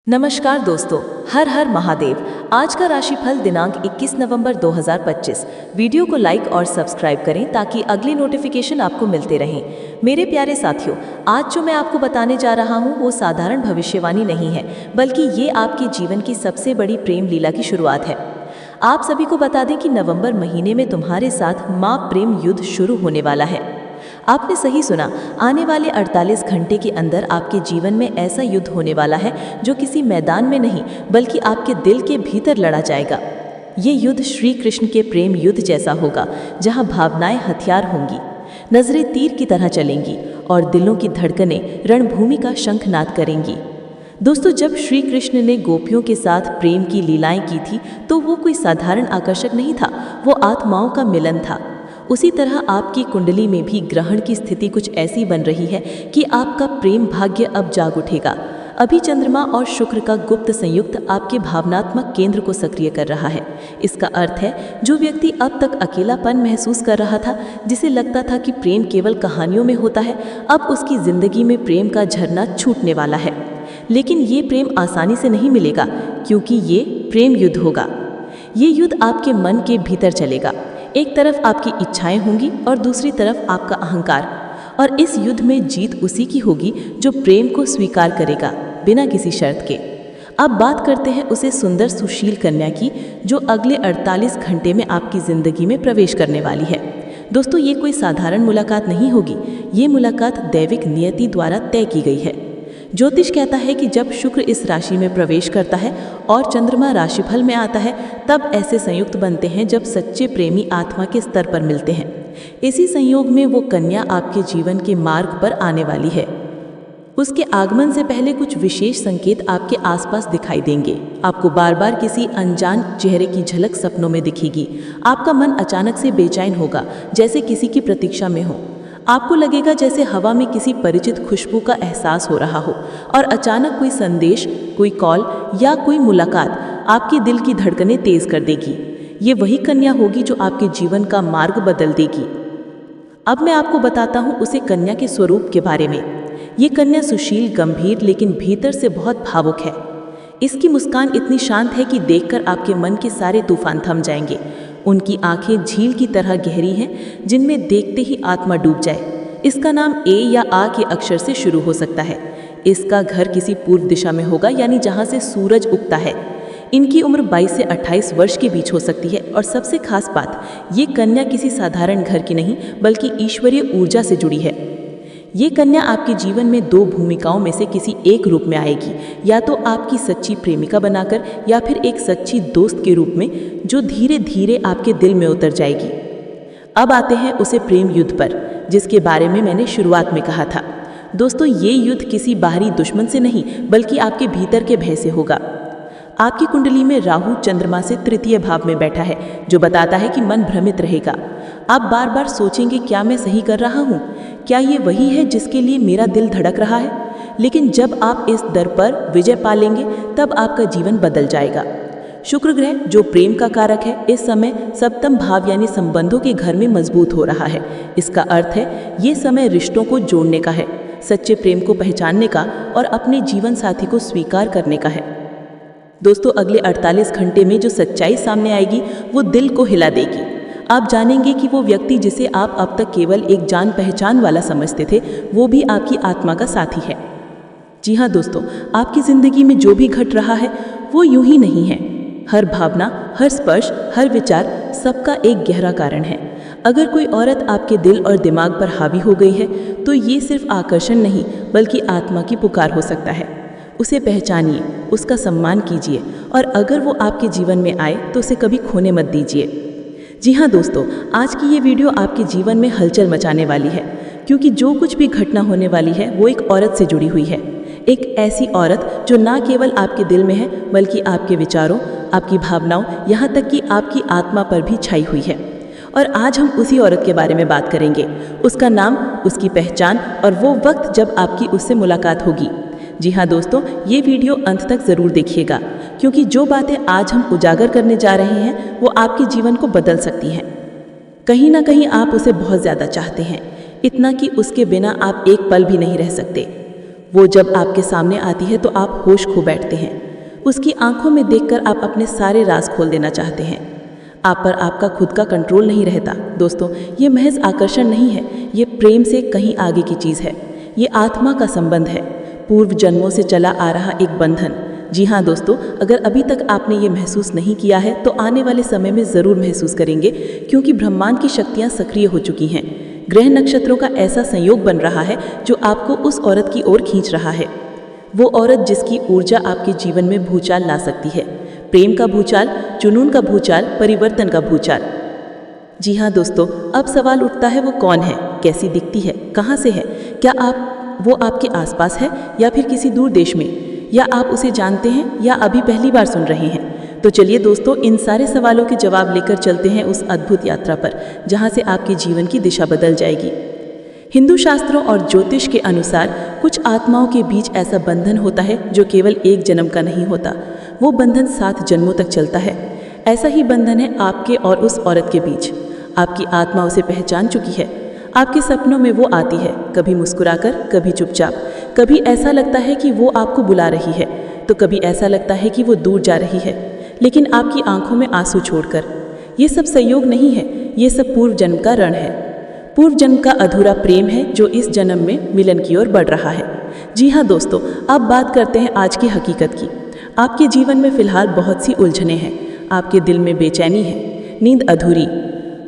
नमस्कार दोस्तों, हर हर महादेव। आज का राशिफल दिनांक 21 नवंबर 2025। वीडियो को लाइक और सब्सक्राइब करें ताकि अगली नोटिफिकेशन आपको मिलते रहें। मेरे प्यारे साथियों, आज जो मैं आपको बताने जा रहा हूं वो साधारण भविष्यवाणी नहीं है, बल्कि ये आपके जीवन की सबसे बड़ी प्रेम लीला की शुरुआत है। आप सभी को बता दें कि नवंबर महीने में तुम्हारे साथ माँ प्रेम युद्ध शुरू होने वाला है। आपने सही सुना, आने वाले 48 घंटे के अंदर आपके जीवन में ऐसा युद्ध होने वाला है जो किसी मैदान में नहीं बल्कि आपके दिल के भीतर लड़ा जाएगा। ये युद्ध श्री कृष्ण के प्रेम युद्ध जैसा होगा, जहां भावनाएं हथियार होंगी, नजरें तीर की तरह चलेंगी और दिलों की धड़कनें रणभूमि का शंखनाद करेंगी। दोस्तों, जब श्री कृष्ण ने गोपियों के साथ प्रेम की लीलाएं की थी तो वो कोई साधारण आकर्षक नहीं था, वो आत्माओं का मिलन था। उसी तरह आपकी कुंडली में भी ग्रहण की स्थिति कुछ ऐसी बन रही है कि आपका प्रेम भाग्य अब जाग उठेगा। अभी चंद्रमा और शुक्र का गुप्त संयुक्त आपके भावनात्मक केंद्र को सक्रिय कर रहा है। इसका अर्थ है, जो व्यक्ति अब तक अकेलापन महसूस कर रहा था, जिसे लगता था कि प्रेम केवल कहानियों में होता है, अब उसकी जिंदगी में प्रेम का झरना छूटने वाला है। लेकिन ये प्रेम आसानी से नहीं मिलेगा, क्योंकि ये प्रेम युद्ध होगा। ये युद्ध आपके मन के भीतर चलेगा। एक तरफ आपकी इच्छाएं होंगी और दूसरी तरफ आपका अहंकार। और इस युद्ध में जीत उसी की होगी जो प्रेम को स्वीकार करेगा, बिना किसी शर्त के। अब बात करते हैं उसे सुंदर सुशील कन्या की, जो अगले 48 घंटे में आपकी जिंदगी में प्रवेश करने वाली है। दोस्तों, ये कोई साधारण मुलाकात नहीं होगी, ये मुलाकात दैविक नियति द्वारा तय की गई है। ज्योतिष कहता है कि जब शुक्र इस राशि में प्रवेश करता है और चंद्रमा राशिफल में आता है, तब ऐसे संयुक्त बनते हैं जब सच्चे प्रेमी आत्मा के स्तर पर मिलते हैं। इसी संयोग में वो कन्या आपके जीवन के मार्ग पर आने वाली है। उसके आगमन से पहले कुछ विशेष संकेत आपके आसपास दिखाई देंगे। आपको बार बार किसी अनजान चेहरे की झलक सपनों में दिखेगी। आपका मन अचानक से बेचैन होगा, जैसे किसी की प्रतीक्षा में हो। आपको लगेगा जैसे हवा में किसी परिचित खुशबू का एहसास हो रहा हो, और अचानक कोई संदेश, कोई कॉल या कोई मुलाकात आपके दिल की धड़कनें तेज कर देगी। ये वही कन्या होगी जो आपके जीवन का मार्ग बदल देगी। अब मैं आपको बताता हूँ उसे कन्या के स्वरूप के बारे में। ये कन्या सुशील, गंभीर, लेकिन भीतर से बहुत भावुक है। इसकी मुस्कान इतनी शांत है कि देखकर आपके मन के सारे तूफान थम जाएंगे। उनकी आंखें झील की तरह गहरी हैं, जिनमें देखते ही आत्मा डूब जाए। इसका नाम ए या आ के अक्षर से शुरू हो सकता है। इसका घर किसी पूर्व दिशा में होगा, यानी जहां से सूरज उगता है। इनकी उम्र 22 से 28 वर्ष के बीच हो सकती है। और सबसे खास बात, ये कन्या किसी साधारण घर की नहीं, बल्कि ईश्वरीय ऊर्जा से जुड़ी है। ये कन्या आपके जीवन में दो भूमिकाओं में से किसी एक रूप में आएगी, या तो आपकी सच्ची प्रेमिका बनाकर, या फिर एक सच्ची दोस्त के रूप में, जो धीरे धीरे आपके दिल में उतर जाएगी। अब आते हैं उसे प्रेम युद्ध पर, जिसके बारे में मैंने शुरुआत में कहा था। दोस्तों, ये युद्ध किसी बाहरी दुश्मन से नहीं, बल्कि आपके भीतर के भय से होगा। आपकी कुंडली में राहु चंद्रमा से तृतीय भाव में बैठा है, जो बताता है कि मन भ्रमित रहेगा। आप बार बार सोचेंगे, क्या मैं सही कर रहा हूँ? क्या ये वही है जिसके लिए मेरा दिल धड़क रहा है? लेकिन जब आप इस दर पर विजय पा लेंगे, तब आपका जीवन बदल जाएगा। शुक्र ग्रह, जो प्रेम का कारक है, इस समय सप्तम भाव यानी संबंधों के घर में मजबूत हो रहा है। इसका अर्थ है, ये समय रिश्तों को जोड़ने का है, सच्चे प्रेम को पहचानने का और अपने जीवन साथी को स्वीकार करने का है। दोस्तों, अगले 48 घंटे में जो सच्चाई सामने आएगी, वो दिल को हिला देगी। आप जानेंगे कि वो व्यक्ति जिसे आप अब तक केवल एक जान पहचान वाला समझते थे, वो भी आपकी आत्मा का साथी है। जी हाँ दोस्तों, आपकी जिंदगी में जो भी घट रहा है, वो यूं ही नहीं है। हर भावना, हर स्पर्श, हर विचार, सबका एक गहरा कारण है। अगर कोई औरत आपके दिल और दिमाग पर हावी हो गई है, तो ये सिर्फ आकर्षण नहीं, बल्कि आत्मा की पुकार हो सकता है। उसे पहचानिए, उसका सम्मान कीजिए, और अगर वो आपके जीवन में आए तो उसे कभी खोने मत दीजिए। जी हाँ दोस्तों, आज की ये वीडियो आपके जीवन में हलचल मचाने वाली है, क्योंकि जो कुछ भी घटना होने वाली है, वो एक औरत से जुड़ी हुई है। एक ऐसी औरत जो ना केवल आपके दिल में है, बल्कि आपके विचारों, आपकी भावनाओं, यहाँ तक कि आपकी आत्मा पर भी छाई हुई है। और आज हम उसी औरत के बारे में बात करेंगे, उसका नाम, उसकी पहचान और वो वक्त जब आपकी उससे मुलाकात होगी। जी हाँ दोस्तों, ये वीडियो अंत तक ज़रूर देखिएगा, क्योंकि जो बातें आज हम उजागर करने जा रहे हैं, वो आपके जीवन को बदल सकती हैं। कहीं ना कहीं आप उसे बहुत ज़्यादा चाहते हैं, इतना कि उसके बिना आप एक पल भी नहीं रह सकते। वो जब आपके सामने आती है तो आप होश खो बैठते हैं। उसकी आंखों में देखकर आप अपने सारे राज खोल देना चाहते हैं। आप पर आपका खुद का कंट्रोल नहीं रहता। दोस्तों, ये महज आकर्षण नहीं है, ये प्रेम से कहीं आगे की चीज़ है। ये आत्मा का संबंध है, पूर्व जन्मों से चला आ रहा एक बंधन। जी हाँ दोस्तों, अगर अभी तक आपने ये महसूस नहीं किया है तो आने वाले समय में ज़रूर महसूस करेंगे, क्योंकि ब्रह्मांड की शक्तियाँ सक्रिय हो चुकी हैं। ग्रह नक्षत्रों का ऐसा संयोग बन रहा है जो आपको उस औरत की ओर खींच रहा है। वो औरत जिसकी ऊर्जा आपके जीवन में भूचाल ला सकती है। प्रेम का भूचाल, जुनून का भूचाल, परिवर्तन का भूचाल। जी हाँ दोस्तों, अब सवाल उठता है, वो कौन है, कैसी दिखती है, कहाँ से है? क्या वो आपके आसपास है या फिर किसी दूर देश में? या आप उसे जानते हैं या अभी पहली बार सुन रहे हैं? तो चलिए दोस्तों, इन सारे सवालों के जवाब लेकर चलते हैं उस अद्भुत यात्रा पर, जहाँ से आपके जीवन की दिशा बदल जाएगी। हिंदू शास्त्रों और ज्योतिष के अनुसार कुछ आत्माओं के बीच ऐसा बंधन होता है जो केवल एक जन्म का नहीं होता, वो बंधन 7 जन्मों तक चलता है। ऐसा ही बंधन है आपके और उस औरत के बीच। आपकी आत्मा उसे पहचान चुकी है। आपके सपनों में वो आती है, कभी मुस्कुराकर, कभी चुपचाप। कभी ऐसा लगता है कि वो आपको बुला रही है, तो कभी ऐसा लगता है कि वो दूर जा रही है, लेकिन आपकी आंखों में आंसू छोड़कर। ये सब संयोग नहीं है, ये सब पूर्व जन्म का रण है। पूर्व जन्म का अधूरा प्रेम है जो इस जन्म में मिलन की ओर बढ़ रहा है। जी हाँ दोस्तों, अब बात करते हैं आज की हकीकत की। आपके जीवन में फिलहाल बहुत सी उलझनें हैं। आपके दिल में बेचैनी है, नींद अधूरी,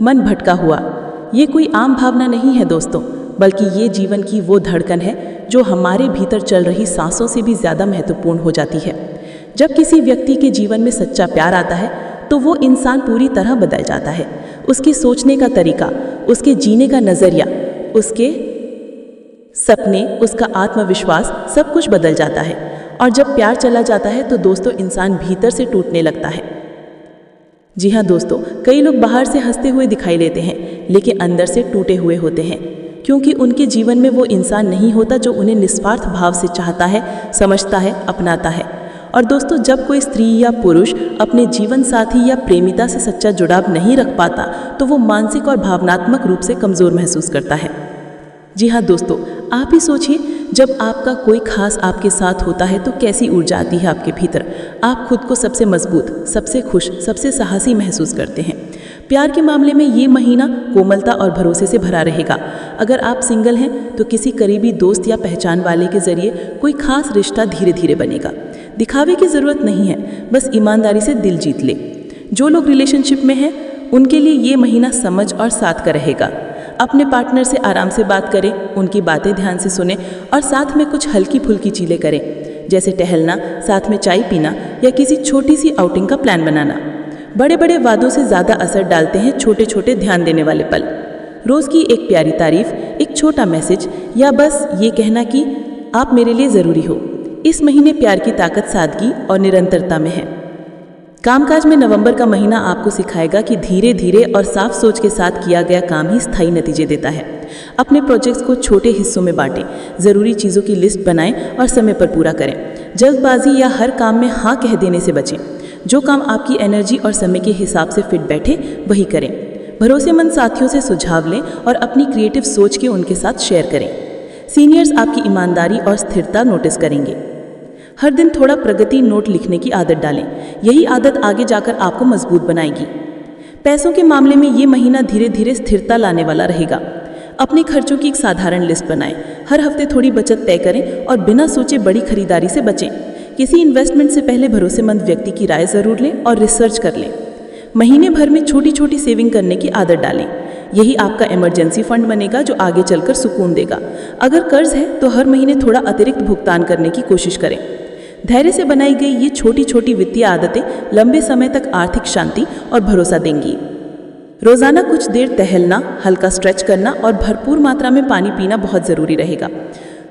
मन भटका हुआ। ये कोई आम भावना नहीं है दोस्तों, बल्कि ये जीवन की वो धड़कन है जो हमारे भीतर चल रही सांसों से भी ज़्यादा महत्वपूर्ण हो जाती है। जब किसी व्यक्ति के जीवन में सच्चा प्यार आता है तो वो इंसान पूरी तरह बदल जाता है। उसके सोचने का तरीका, उसके जीने का नज़रिया, उसके सपने, उसका आत्मविश्वास, सब कुछ बदल जाता है। और जब प्यार चला जाता है तो दोस्तों इंसान भीतर से टूटने लगता है। जी हाँ दोस्तों, कई लोग बाहर से हंसते हुए दिखाई देते हैं, लेकिन अंदर से टूटे हुए होते हैं, क्योंकि उनके जीवन में वो इंसान नहीं होता जो उन्हें निस्वार्थ भाव से चाहता है, समझता है, अपनाता है। और दोस्तों, जब कोई स्त्री या पुरुष अपने जीवन साथी या प्रेमिता से सच्चा जुड़ाव नहीं रख पाता तो वो मानसिक और भावनात्मक रूप से कमज़ोर महसूस करता है। जी हाँ दोस्तों, आप ही सोचिए, जब आपका कोई खास आपके साथ होता है तो कैसी ऊर्जा आती है आपके भीतर। आप खुद को सबसे मजबूत, सबसे खुश, सबसे साहसी महसूस करते हैं। प्यार के मामले में ये महीना कोमलता और भरोसे से भरा रहेगा। अगर आप सिंगल हैं तो किसी करीबी दोस्त या पहचान वाले के जरिए कोई खास रिश्ता धीरे धीरे बनेगा। दिखावे की ज़रूरत नहीं है, बस ईमानदारी से दिल जीत ले। जो लोग रिलेशनशिप में हैं उनके लिए ये महीना समझ और साथ का रहेगा। अपने पार्टनर से आराम से बात करें, उनकी बातें ध्यान से सुनें और साथ में कुछ हल्की फुल्की चीज़ें करें, जैसे टहलना, साथ में चाय पीना या किसी छोटी सी आउटिंग का प्लान बनाना। बड़े बड़े वादों से ज़्यादा असर डालते हैं छोटे छोटे ध्यान देने वाले पल। रोज़ की एक प्यारी तारीफ, एक छोटा मैसेज या बस ये कहना कि आप मेरे लिए ज़रूरी हो। इस महीने प्यार की ताकत सादगी और निरंतरता में है। कामकाज में नवंबर का महीना आपको सिखाएगा कि धीरे धीरे और साफ सोच के साथ किया गया काम ही स्थायी नतीजे देता है। अपने प्रोजेक्ट्स को छोटे हिस्सों में बांटें, ज़रूरी चीज़ों की लिस्ट बनाएं और समय पर पूरा करें। जल्दबाजी या हर काम में हाँ कह देने से बचें। जो काम आपकी एनर्जी और समय के हिसाब से फिट बैठे वही करें। भरोसेमंद साथियों से सुझाव लें और अपनी क्रिएटिव सोच के उनके साथ शेयर करें। सीनियर्स आपकी ईमानदारी और स्थिरता नोटिस करेंगे। हर दिन थोड़ा प्रगति नोट लिखने की आदत डालें। यही आदत आगे जाकर आपको मजबूत बनाएगी। पैसों के मामले में ये महीना धीरे धीरे स्थिरता लाने वाला रहेगा। अपने खर्चों की एक साधारण लिस्ट बनाएं। हर हफ्ते थोड़ी बचत तय करें और बिना सोचे बड़ी खरीदारी से बचें। किसी इन्वेस्टमेंट से पहले भरोसेमंद व्यक्ति की राय ज़रूर लें और रिसर्च कर लें। महीने भर में छोटी छोटी सेविंग करने की आदत डालें। यही आपका इमरजेंसी फंड बनेगा जो आगे चलकर सुकून देगा। अगर कर्ज है तो हर महीने थोड़ा अतिरिक्त भुगतान करने की कोशिश करें। धैर्य से बनाई गई ये छोटी छोटी वित्तीय आदतें लंबे समय तक आर्थिक शांति और भरोसा देंगी। रोज़ाना कुछ देर टहलना, हल्का स्ट्रेच करना और भरपूर मात्रा में पानी पीना बहुत ज़रूरी रहेगा।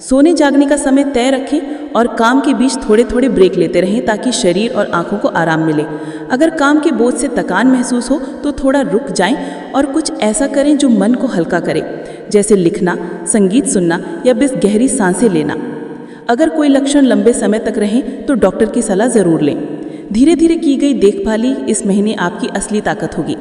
सोने जागने का समय तय रखें और काम के बीच थोड़े थोड़े ब्रेक लेते रहें ताकि शरीर और आंखों को आराम मिले। अगर काम के बोझ से थकान महसूस हो तो थोड़ा रुक जाएं और कुछ ऐसा करें जो मन को हल्का करे, जैसे लिखना, संगीत सुनना या बस गहरी सांसें लेना। अगर कोई लक्षण लंबे समय तक रहें तो डॉक्टर की सलाह ज़रूर लें। धीरे धीरे की गई देखभाल ही इस महीने आपकी असली ताकत होगी।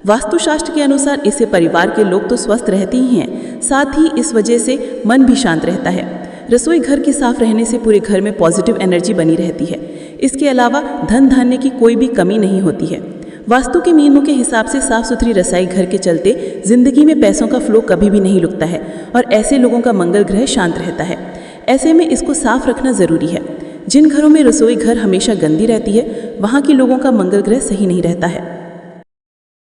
वास्तुशास्त्र के अनुसार इससे परिवार के लोग तो स्वस्थ रहते ही हैं, साथ ही इस वजह से मन भी शांत रहता है। रसोई घर के साफ रहने से पूरे घर में पॉजिटिव एनर्जी बनी रहती है। इसके अलावा धन धान्य की कोई भी कमी नहीं होती है। वास्तु के नियमों के हिसाब से साफ सुथरी रसोई घर के चलते जिंदगी में पैसों का फ्लो कभी भी नहीं रुकता है और ऐसे लोगों का मंगल ग्रह शांत रहता है। ऐसे में इसको साफ रखना ज़रूरी है। जिन घरों में रसोई घर हमेशा गंदी रहती है वहाँ के लोगों का मंगल ग्रह सही नहीं रहता है।